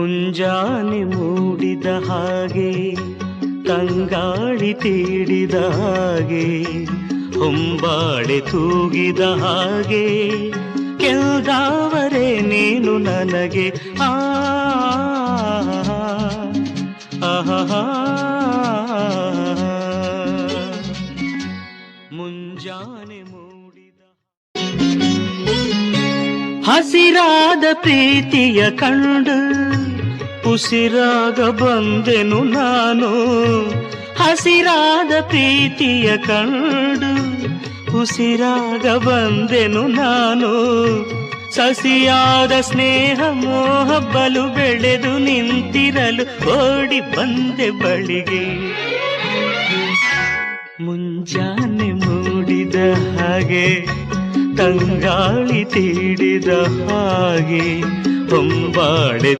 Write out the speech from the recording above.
ಮುಂಜಾನೆ ಮೂಡಿದ ಹಾಗೆ ತಂಗಾಳಿ ತೀಡಿದ ಹಾಗೆ ಹೊಂಬಾಳೆ ತೂಗಿದ ಹಾಗೆ ಕೆಲ್ದಾವರೆ ನೀನು ನನಗೆ ಮುಂಜಾನೆ ಮೂಡಿದ ಹಸಿರಾದ ಪ್ರೀತಿಯ ಕಂಡು ಉಸಿರಾಗ ಬಂದೆನು ನಾನು ಹಸಿರಾದ ಪ್ರೀತಿಯ ಕಂಡು ಉಸಿರಾಗ ಬಂದೆನು ನಾನು ಸಸಿಯಾದ ಸ್ನೇಹ ಮೋಹ ಬಲು ಬೆಳೆದು ನಿಂತಿರಲು ಓಡಿ ಬಂದೆ ಬಳಿಗೆ ಮುಂಜಾನೆ ಮೂಡಿದ ಹಾಗೆ ತಂಗಾಳಿ ತೀಡಿದ ಹಾಗೆ ಹೊಂಬಾಳೆ